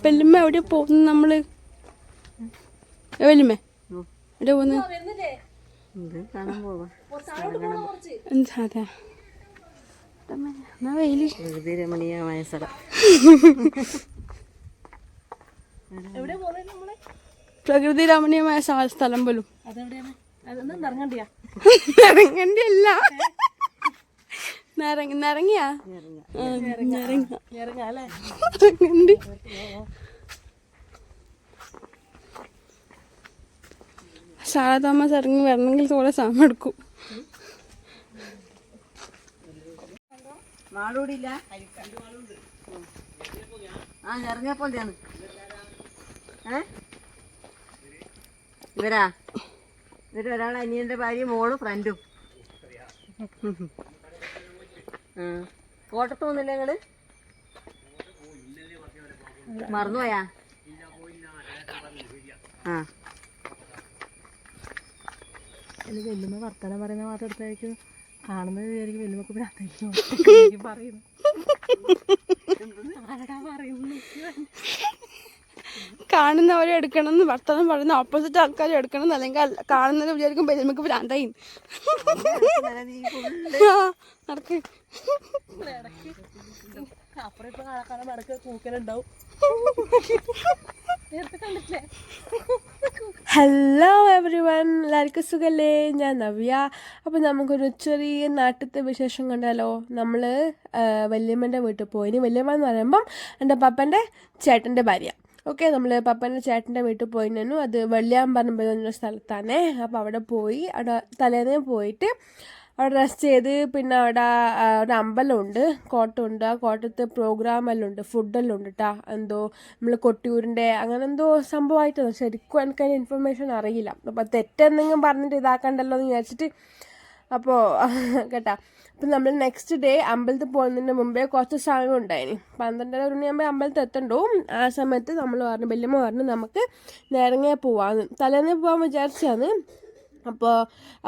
വെല്ലുമ്മ എവിടെ പോകുന്നു നമ്മള്? വെല്ലുമ്മ എവിടെ പോകുന്നു? അതെ എന്നാ വെയില് രമണീയമായ സ്ഥലം. പ്രകൃതി രമണീയമായ സ്ഥലം പോലും ഇറങ്ങണ്ടിയല്ല നിറങ്ങിയാ സാറാ തോമസ് ഇറങ്ങി വരണമെങ്കിൽ തോടെ സമയം എടുക്കും. മാളൂടില്ല ഇറങ്ങിയപ്പോ ഇവര് ഒരാൾ അനിയന്റെ ഭാര്യ മോളും ഫ്രണ്ടും. കോട്ടത്ത് പോകുന്നില്ല നിങ്ങള്? മറന്നുപോയാ? വെല്ലുമ്മ വർത്തമാനം പറയുന്ന മാത്രം എടുത്തായിരിക്കും കാണുന്നത് വിചാരിക്കും വെല്ലുമ്മക്ക് പറയുന്നു. കാണുന്നവരെ എടുക്കണം എന്ന് വർത്തമാനം പറയുന്ന ഓപ്പോസിറ്റ് ആൾക്കാരെ എടുക്കണം അല്ലെങ്കിൽ കാണുന്നത് വിചാരിക്കും വെല്ലുമ്മക്ക് ഭ്രാന്തായി നടക്ക്. അപ്പുറം ഇപ്പൊ കാണാൻ നടക്ക് കൂക്കലുണ്ടാവും. ഹലോ എവരി വൺ, എല്ലാവർക്കും സുഖല്ലേ? ഞാൻ നവ്യ. അപ്പം നമുക്കൊരു ചെറിയ നാട്ടിലത്തെ വിശേഷം കണ്ടാലോ? നമ്മൾ വല്യമ്മൻ്റെ വീട്ടിൽ പോയിന്. വല്യമ്മ എന്ന് പറയുമ്പം എൻ്റെ പപ്പൻ്റെ ചേട്ടൻ്റെ ഭാര്യ. ഓക്കെ, നമ്മൾ പപ്പൻ്റെ ചേട്ടൻ്റെ വീട്ടിൽ പോയിരുന്നു. അത് വെള്ളിയാമ്പറമ്പ് എന്നൊരു സ്ഥലത്താണ്. അപ്പോൾ അവിടെ പോയി, അവിടെ തലേന്ന് പോയിട്ട് അവിടെ റെസ്റ്റ് ചെയ്ത് പിന്നെ അവിടെ ഒരു അമ്പലമുണ്ട്, കോട്ടമുണ്ട്. ആ കോട്ടത്ത് പ്രോഗ്രാമെല്ലാം ഉണ്ട്, ഫുഡെല്ലാം ഉണ്ട് കേട്ടോ. എന്തോ നമ്മൾ കൊട്ടിയൂരിൻ്റെ അങ്ങനെ എന്തോ സംഭവമായിട്ടാണ്. ശരിക്കും എനിക്കതിന് ഇൻഫർമേഷൻ അറിയില്ല. അപ്പോൾ തെറ്റെന്തെങ്കിലും പറഞ്ഞിട്ട് ഇതാക്കണ്ടല്ലോ എന്ന് വിചാരിച്ചിട്ട് അപ്പോൾ കേട്ടോ. അപ്പം നമ്മൾ നെക്സ്റ്റ് ഡേ അമ്പലത്തിൽ പോകുന്നതിന് മുമ്പേ കുറച്ച് സമയം ഉണ്ടായിന്. 12:30 മണിയാകുമ്പോൾ അമ്പലത്തിൽ എത്തണ്ടോ. ആ സമയത്ത് നമ്മൾ പറഞ്ഞു, വല്യമ്മ പറഞ്ഞു നമുക്ക് നേരങ്ങേ പോവാന്ന്. തലേന്ന് പോകാൻ വിചാരിച്ചാണ്. അപ്പോൾ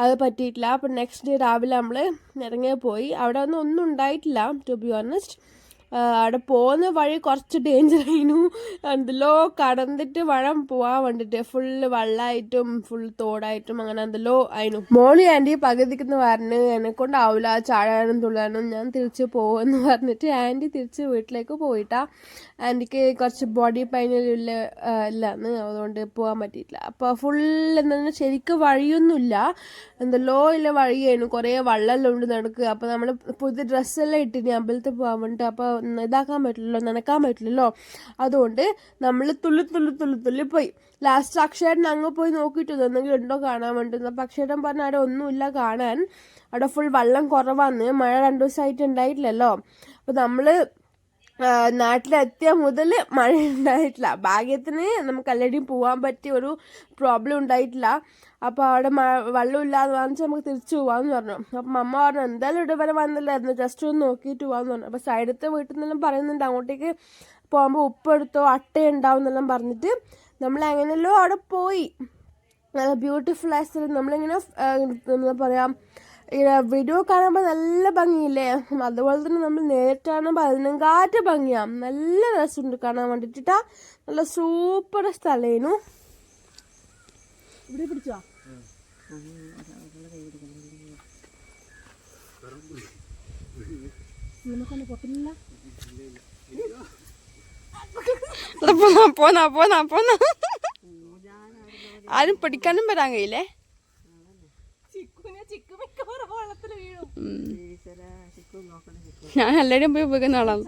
അത് പറ്റിയിട്ടില്ല. അപ്പോൾ നെക്സ്റ്റ് ഡേ രാവിലെ നമ്മൾ ഇറങ്ങി പോയി. അവിടെ ഒന്നും ഉണ്ടായിട്ടില്ല ടു ബി ഓണസ്റ്റ്. അവിടെ പോകുന്ന വഴി കുറച്ച് ഡേഞ്ചർ ആയിരുന്നു. എന്തെല്ലോ കടന്നിട്ട് വഴം പോവാൻ വേണ്ടിയിട്ട് ഫുള്ള് വെള്ളമായിട്ടും ഫുൾ തോടായിട്ടും അങ്ങനെ എന്തെല്ലോ ആയിരുന്നു. മോളി ആൻറ്റി പകുതിക്കെന്ന് പറഞ്ഞ് എന്നെക്കൊണ്ടാവില്ല ചാടാനും തുള്ളാനും, ഞാൻ തിരിച്ച് പോകുമെന്ന് പറഞ്ഞിട്ട് ആൻറ്റി തിരിച്ച് വീട്ടിലേക്ക് പോയിട്ടാ. ആൻറ്റിക്ക് കുറച്ച് ബോഡി പെയിനില്ല ഇല്ലാന്ന്, അതുകൊണ്ട് പോകാൻ പറ്റിയിട്ടില്ല. അപ്പോൾ ഫുൾ എന്താണ് ശരിക്കും വഴിയൊന്നുമില്ല, എന്തെല്ലോ ഇല്ല വഴിയായിരുന്നു. കുറേ വെള്ളമെല്ലാം ഉണ്ട് നടക്കുക. അപ്പോൾ നമ്മൾ പുതിയ ഡ്രസ്സെല്ലാം ഇട്ടിന് അമ്പലത്തിൽ പോകാൻ വേണ്ടിയിട്ട്. അപ്പോൾ ഇതാക്കാൻ പറ്റില്ലല്ലോ, നനക്കാൻ പറ്റില്ലല്ലോ. അതുകൊണ്ട് നമ്മൾ തുള്ളി പോയി. ലാസ്റ്റ് അക്ഷയേട്ടൻ അങ്ങ് പോയി നോക്കിയിട്ട് എന്തെങ്കിലും ഉണ്ടോ കാണാൻ വേണ്ടിയിരുന്നു. അപ്പോൾ അക്ഷയേട്ടൻ പറഞ്ഞാൽ അവിടെ ഒന്നുമില്ല കാണാൻ, അവിടെ ഫുൾ വെള്ളം കുറവാന്ന്, മഴ 2 ദിവസമായിട്ട് ഉണ്ടായിട്ടില്ലല്ലോ. അപ്പോൾ നമ്മൾ നാട്ടിലെത്തിയ മുതൽ മഴ ഉണ്ടായിട്ടില്ല. ഭാഗ്യത്തിന് നമുക്ക് എല്ലാവരും പോകാൻ പറ്റിയ ഒരു പ്രോബ്ലം ഉണ്ടായിട്ടില്ല. അപ്പോൾ അവിടെ വെള്ളമില്ലാന്ന് പറഞ്ഞാൽ നമുക്ക് തിരിച്ചു പോകാമെന്ന് പറഞ്ഞു. അപ്പം അമ്മ പറഞ്ഞു എന്തായാലും ഇവിടെ വരെ വന്നില്ലായിരുന്നു, ജസ്റ്റ് ഒന്ന് നോക്കിയിട്ട് പോകാമെന്ന് പറഞ്ഞു. അപ്പോൾ സൈഡത്തെ വീട്ടിൽ നിന്നെല്ലാം പറയുന്നുണ്ട് അങ്ങോട്ടേക്ക് പോകുമ്പോൾ ഉപ്പെടുത്തോ അട്ട ഉണ്ടാവും എന്നെല്ലാം പറഞ്ഞിട്ട് നമ്മൾ എങ്ങനെയല്ലോ അവിടെ പോയി. നല്ല ബ്യൂട്ടിഫുൾ ആയ സ്ഥലം. നമ്മളിങ്ങനെ എന്താ പറയുക, വീഡിയോ കാണുമ്പോൾ നല്ല ഭംഗിയില്ലേ, അതുപോലെ തന്നെ നമ്മൾ നേരിട്ട് കാണുമ്പോൾ അതിനെക്കാറ്റ് ഭംഗിയാണ്. നല്ല രസമുണ്ട് കാണാൻ വേണ്ടിയിട്ടാ. നല്ല സൂപ്പർ സ്ഥലമായിരുന്നു. ഇവിടെ പിടിച്ചോ പോന്ന ആരും പിടിക്കാനും വരാൻ കഴിയില്ലേ. ഞാൻ എല്ലാവരും പോയി ഉപയോഗിക്കുന്ന ആളാണ്.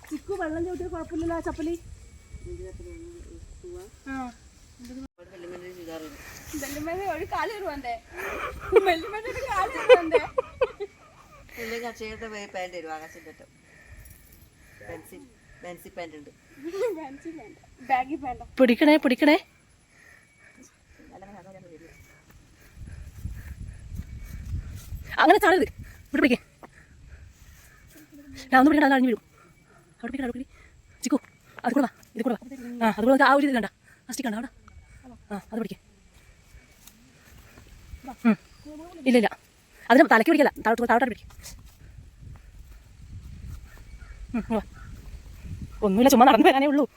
ചിക്കു വെള്ളം ചോദിച്ചാൽ കുഴപ്പമില്ലല്ലോ. ചപ്പലി ഒരു കാല് വരുവാണ്ടേ, പിടിക്കണേ പിടിക്കണേ. അങ്ങനെ ചാടരുത്, ഇവിടെ പിടിക്കേ. ഞാൻ ഒന്ന് പിടിക്കണ്ട, അഴിഞ്ഞു വീഴും. അവിടെ പിടിക്കണം, അവിടെ പിടി ചിക്കു. അത് കൂടെ വാ, ഇത് കൂടെ ആ അതുപോലെ ആ ഒരു ഇത് കണ്ട ആ സ്റ്റിക്ക് കണ്ട അവിടെ ആ അത് പിടിക്കേ ഇല്ല അതിന് തലയ്ക്ക് പിടിക്കല്ല താഴോട്ട് പിടിക്കും ഒന്നുമില്ല ചുമ്മാ നടന്നു വരാനേ ഉള്ളൂ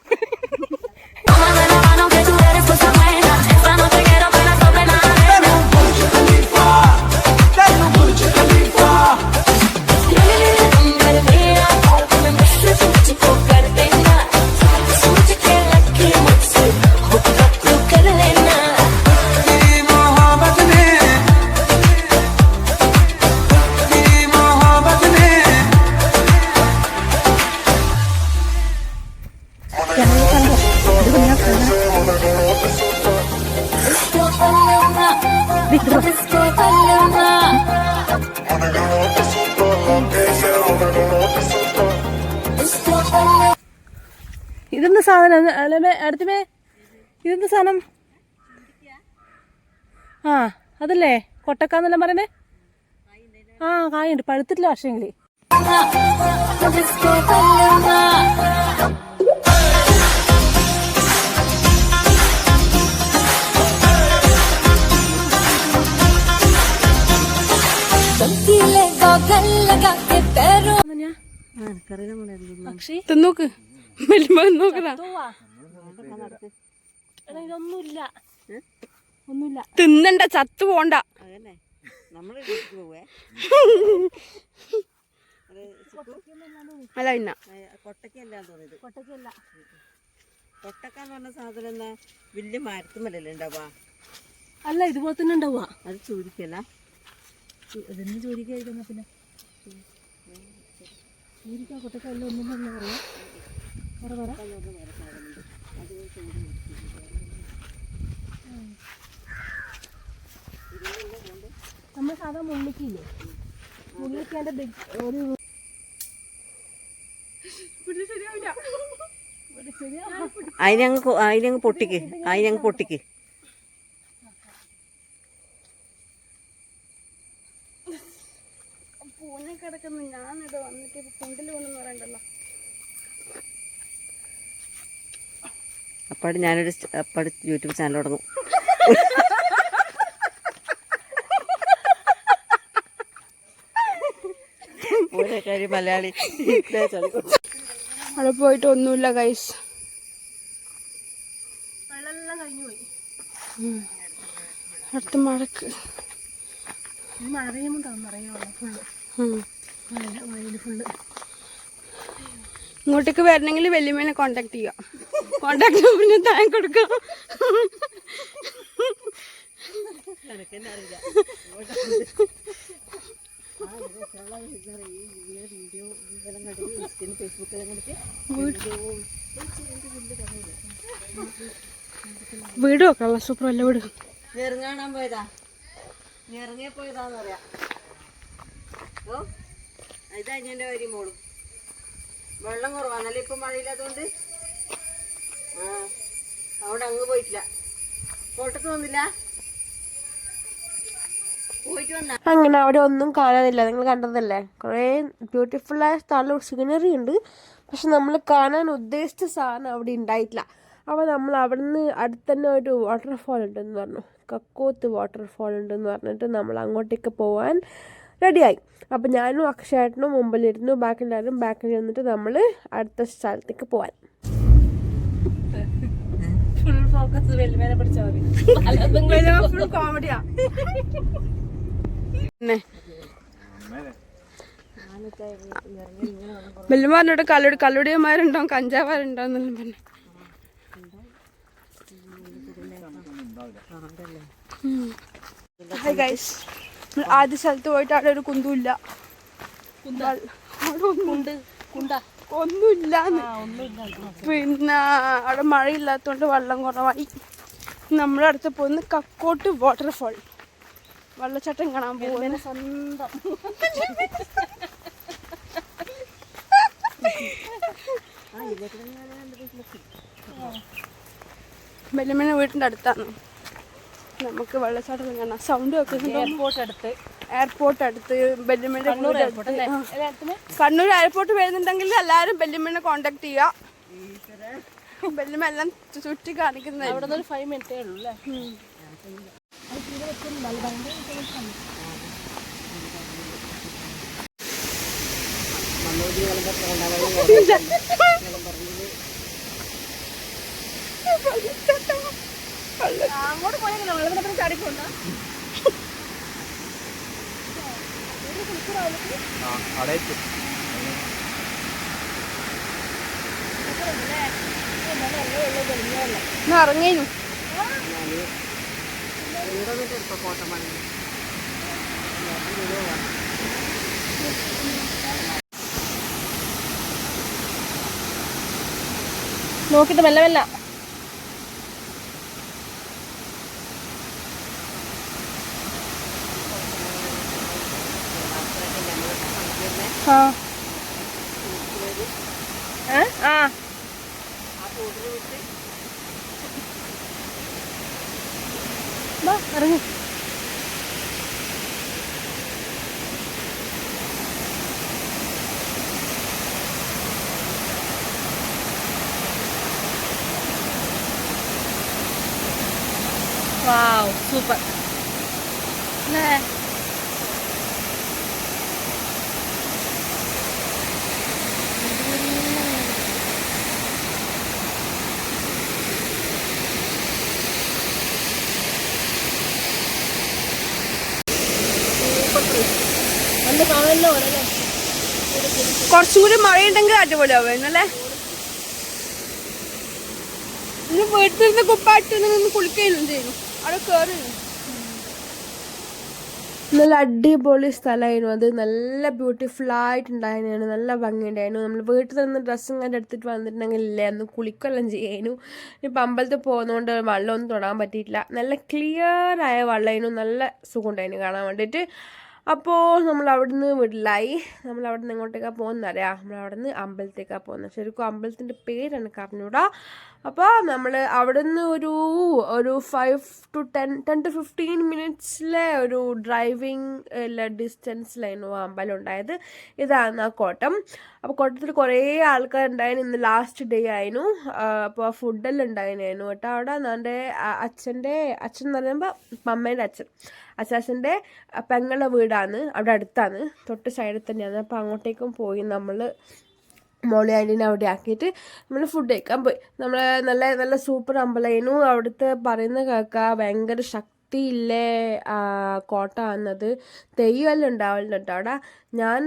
ഇതെന്ത് സാധനം അടുത്തമേ ഇതെന്ത് സാധനം ആ അതല്ലേ കൊട്ടക്കാന്നെല്ലാം പറയണേ ആ കായുണ്ട് പഴുത്തിട്ടില്ല പക്ഷേങ്കില് നോക്ക് നോക്കണ ഇതൊന്നുമില്ല തിന്നണ്ട ചത്തു പോണ്ട അല്ല ഇന്ന കൊട്ടക്കാന്ന് പറഞ്ഞ സാധനം വലിയ മരത്തുമല്ലേ ഉണ്ടാവാ അല്ല ഇതുപോലെ തന്നെ ഉണ്ടാവുക അത് ചോദിക്കല്ല അതെന്നെ ചോദിക്കാതിരുന്ന പിന്നെ ചോദിക്കാൻ കൊട്ടക്കല്ല ഒന്നും തന്നെ പറയാം നമ്മൾ സാധാ മുള്ളിക്കില്ലേ മുള്ളിക്കാൻ്റെ ഒരു അതിനങ്ങ് പൊട്ടിക്ക് പൂനെ കിടക്കുന്നു ഞാനിത് വന്നിട്ട് കൊണ്ടിൽ കൊണ്ടെന്ന് പറയണ്ടല്ലോ അപ്പാട് ഞാനൊരു യൂട്യൂബ് ചാനൽ തുടങ്ങും പൂനെക്കാരി മലയാളി അവിടെ പോയിട്ട് ഒന്നുമില്ല ഗൈസ് അടുത്ത മഴക്ക് മഴ പെയ്യുമ്പോണ്ടാവും നിറയെ ഫുള്ള് ഫുള്ള് ഇങ്ങോട്ടേക്ക് വരണമെങ്കിൽ വെല്ലുമേനെ കോണ്ടാക്ട് ചെയ്യാം കോണ്ടാക്ട് നമ്പർ ഞാൻ താഴെ കൊടുക്കാം വീട് നോക്കാം സൂപ്പർ അല്ല വീട് ഇറങ്ങാൻ പോയതാ ഇറങ്ങിപ്പോയതാന്ന് പറയാം ഓ ഇതാ എൻ്റെ കാര്യം മോളും വെള്ളം കുറവാന്നല്ലേ ഇപ്പം മഴയില്ലാത്തതുകൊണ്ട് ആ അവിടെ അങ്ങ് പോയിട്ടില്ല കോട്ടത്ത് വന്നില്ല പോയിട്ട് വന്ന അങ്ങനെ അവിടെ ഒന്നും കാണാനില്ല നിങ്ങൾ കണ്ടതല്ലേ കുറേ ബ്യൂട്ടിഫുള്ളായ സ്ഥലം സീനറി ഉണ്ട് പക്ഷെ നമ്മൾ കാണാൻ ഉദ്ദേശിച്ച സാധനം അവിടെ ഉണ്ടായിട്ടില്ല അപ്പോൾ നമ്മൾ അവിടെ നിന്ന് അടുത്ത് തന്നെ ഒരു വാട്ടർഫാൾ ഉണ്ടെന്ന് പറഞ്ഞു കക്കോത്ത് വാട്ടർഫാൾ ഉണ്ടെന്ന് പറഞ്ഞിട്ട് നമ്മൾ അങ്ങോട്ടേക്ക് പോകാൻ റെഡിയായി അപ്പോൾ ഞാനും അക്ഷയേട്ടനും മുമ്പിലിരുന്നു ബാക്കിലെല്ലാവരും ബാക്കിൽ ഇരുന്നിട്ട് നമ്മൾ അടുത്ത സ്ഥലത്തേക്ക് പോകാൻ ഫുൾ ഫോക്കസ് വെല്ലുമേനെ പിടിച്ചാൽ മതി ഫുൾ കോമഡിയാ വെല്ലുമ പറഞ്ഞിട്ട് കല്ലുടിയന്മാരുണ്ടോ കഞ്ചാവാരുണ്ടോ എന്നെല്ലാം പറഞ്ഞു ഹായ് ഗൈസ് ആദ്യ സ്ഥലത്ത് പോയിട്ട് അവിടെ ഒരു കുന്തുമില്ല ഒന്നുമില്ല പിന്നെ അവിടെ മഴയില്ലാത്തതുകൊണ്ട് വെള്ളം കുറവായി നമ്മുടെ അടുത്ത് പോകുന്ന കക്കോട്ട് വാട്ടർഫാൾ വെള്ളച്ചാട്ടം കാണാൻ പോകുന്ന സ്വന്തം വെല്ലുമേനെ വീട്ടിൻ്റെ അടുത്താണ് നമുക്ക് വെള്ളച്ചാട്ടം കാണാം സൗണ്ട് വെക്കുന്നുണ്ട് എയർപോർട്ട് അടുത്ത് വെല്ലുമേൻ്റെ കണ്ണൂർ എയർപോർട്ട് വരുന്നുണ്ടെങ്കിൽ എല്ലാവരും വെല്ലുമേനെ കോണ്ടാക്ട് ചെയ്യുക വല്യമ്മ എല്ലാം ചുറ്റി കാണിക്കുന്നത്. അവിടെ നിന്ന് ഒരു 5 മിനിറ്റേ ഉള്ളൂ അല്ലേ? അങ്ങോട്ട് പോയെങ്കിലോ വെള്ളത്തിനപ്പുറം ചാടിപ്പോണ്ട. ഇറങ്ങിയിരുന്നു നോക്കിട്ട് മെല്ലെ മെല്ല. ഇറങ്ങി. വാവ് സൂപ്പർ അല്ലേ? നല്ല കാണല്ലോ അല്ലേ? കുറച്ചുകൂടി മഴയുണ്ടെങ്കിൽ അടിപൊളിയാവും അല്ലേ? ഇന്ന് വീട്ടിലിരുന്ന് കുപ്പായിട്ട് നിന്ന് കുളിക്കുകയും ചെയ്യുന്നു. അവിടെ കയറി നല്ല അടിപൊളി സ്ഥലമായിരുന്നു അത്. നല്ല ബ്യൂട്ടിഫുൾ ആയിട്ടുണ്ടായിരുന്നു, നല്ല ഭംഗിയുണ്ടായിരുന്നു. നമ്മൾ വീട്ടിൽ നിന്ന് ഡ്രസ്സും കണ്ട് എടുത്തിട്ട് വന്നിട്ടുണ്ടെങ്കിൽ ഇല്ലേ അന്ന് കുളിക്കെല്ലാം ചെയ്യായിരുന്നു. ഇപ്പം അമ്പലത്തിൽ പോകുന്നതുകൊണ്ട് വെള്ളമൊന്നും തൊടാൻ പറ്റിയിട്ടില്ല. നല്ല ക്ലിയർ ആയ വെള്ളമായിരുന്നു, നല്ല സുഖം ഉണ്ടായിരുന്നു കാണാൻ വേണ്ടിയിട്ട്. അപ്പോൾ നമ്മൾ അവിടുന്ന് വീട്ടിലായി. നമ്മൾ അവിടെ നിന്ന് എങ്ങോട്ടേക്കാണ് പോകുന്നറിയാം? നമ്മൾ അവിടെ നിന്ന് അമ്പലത്തേക്കാണ് പോകുന്നത്. ശരിക്കും അമ്പലത്തിൻ്റെ പേര് എനിക്ക് അറിഞ്ഞൂടാ. അപ്പോൾ നമ്മൾ അവിടെ നിന്ന് ഒരു 5 to 10 to 15 മിനിറ്റ്സിലെ ഒരു ഡ്രൈവിംഗ് ഡിസ്റ്റൻസിലായിരുന്നു ആ അമ്പലം ഉണ്ടായത്. ഇതാണ് ആ കോട്ടം. അപ്പോൾ കോട്ടത്തിൽ കുറേ ആൾക്കാരുണ്ടായിരുന്നു. ഇന്ന് ലാസ്റ്റ് ഡേ ആയിരുന്നു. അപ്പോൾ ഫുഡെല്ലാം ഉണ്ടായിരുന്നു കേട്ടോ അവിടെ. എൻ്റെ അച്ഛൻ എന്ന് പറയുമ്പോൾ അമ്മേൻ്റെ അച്ചാച്ചൻ്റെ പെങ്ങളുടെ വീടാണ് അവിടെ അടുത്താണ്, തൊട്ട് സൈഡിൽ തന്നെയാണ്. അപ്പോൾ അങ്ങോട്ടേക്കും പോയി നമ്മൾ മോളി ആൻറ്റീനെ അവിടെ ആക്കിയിട്ട് നമ്മൾ ഫുഡ് കഴിക്കാൻ പോയി. നമ്മൾ നല്ല നല്ല സൂപ്പർ അമ്പലമായിരുന്നു. അവിടുത്തെ പറയുന്ന കേൾക്കാം ഭയങ്കര ശക്തിയില്ലേ കോട്ട എന്നത്. തെയ്യമെല്ലാം ഉണ്ടാവലുണ്ട് അവിടെ. ഞാൻ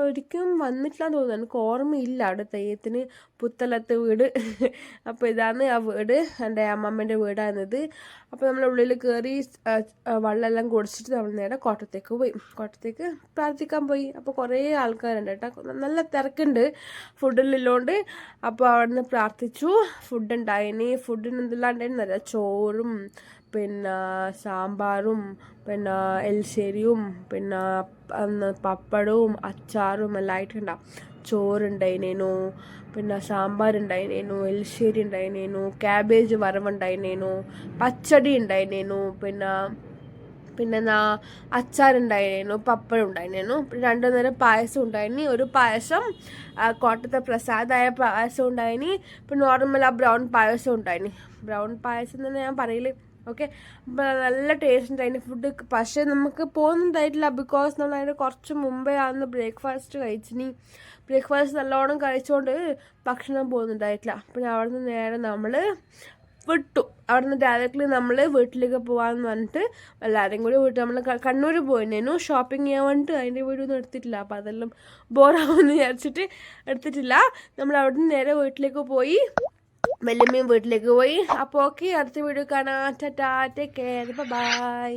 ഒരിക്കലും വന്നിട്ടില്ലാന്ന് തോന്നുന്നു, എനിക്ക് ഓർമ്മയില്ല അവിടെ തെയ്യത്തിന്. പുത്തലത്തെ വീട്. അപ്പോൾ ഇതാണ് ആ വീട്, എൻ്റെ അമ്മമ്മേൻ്റെ വീടാണിത്. അപ്പോൾ നമ്മൾ ഉള്ളിൽ കയറി വെള്ളമെല്ലാം കുടിച്ചിട്ട് നമ്മൾ നേരെ കോട്ടത്തേക്ക് പ്രാർത്ഥിക്കാൻ പോയി. അപ്പോൾ കുറേ ആൾക്കാരുണ്ട് കേട്ടോ, നല്ല തിരക്കുണ്ട് ഫുഡിലുള്ളതുകൊണ്ട്. അപ്പോൾ അവിടെ നിന്ന് പ്രാർത്ഥിച്ചു. ഫുഡ് ഉണ്ടായിന്. ഫുഡിന് എന്തെല്ലാം ഉണ്ടായിരുന്നറിയാം? ചോറും പിന്നെ സാമ്പാറും പിന്നെ എലിശ്ശേരിയും പിന്നെ പപ്പടവും അച്ചാറും എല്ലാം ആയിട്ടുണ്ടാവും. ചോറുണ്ടായിരുന്നു, പിന്നെ സാമ്പാറുണ്ടായിരുന്നു, എലിശ്ശേരി ഉണ്ടായിരുന്നു, ക്യാബേജ് വറവുണ്ടായിരുന്നു, പച്ചടി ഉണ്ടായിരുന്നു, പിന്നെ അച്ചാറുണ്ടായിരുന്നു, പപ്പടം ഉണ്ടായിരുന്നു, പിന്നെ 2 നേരം പായസം ഉണ്ടായിരുന്നു. ഒരു പായസം കോട്ടത്തെ പ്രസാദമായ പായസം ഉണ്ടായിന്. പിന്നെ നോർമൽ ആ ബ്രൗൺ പായസം ഉണ്ടായിന്. ബ്രൗൺ പായസം തന്നെ ഞാൻ പറയല്. ഓക്കെ, അപ്പോൾ നല്ല ടേസ്റ്റ് ഉണ്ടായിരുന്നു ഫുഡ്. പക്ഷേ നമുക്ക് പോകുന്നുണ്ടായിട്ടില്ല, ബിക്കോസ് നമ്മൾ അതിന് കുറച്ച് മുമ്പേ ആണെന്ന് ബ്രേക്ക്ഫാസ്റ്റ് കഴിച്ചിനി. ബ്രേക്ക്ഫാസ്റ്റ് നല്ലോണം കഴിച്ചുകൊണ്ട് ഭക്ഷണം പോകുന്നുണ്ടായിട്ടില്ല. അപ്പോൾ അവിടെ നിന്ന് നേരെ നമ്മൾ വിട്ടു. അവിടെ നിന്ന് ഡയറക്റ്റ്ലി നമ്മൾ വീട്ടിലേക്ക് പോകാമെന്ന് പറഞ്ഞിട്ട് എല്ലാവരും കൂടി വീട്ടിൽ നമ്മൾ കണ്ണൂർ പോയിരുന്നു ഷോപ്പിംഗ് ചെയ്യാൻ വേണ്ടിയിട്ട്. അതിൻ്റെ വീഡിയോ ഒന്നും എടുത്തിട്ടില്ല, അപ്പോൾ അതെല്ലാം ബോറാവുമെന്ന് വിചാരിച്ചിട്ട് എടുത്തിട്ടില്ല. നമ്മൾ അവിടെ നിന്ന് നേരെ വീട്ടിലേക്ക് പോയി, വല്യമ്മയും വീട്ടിലേക്ക് പോയി. അപ്പോൾ ഓക്കെ, അടുത്ത വീഡിയോ കാണാം. Tata, take care, by.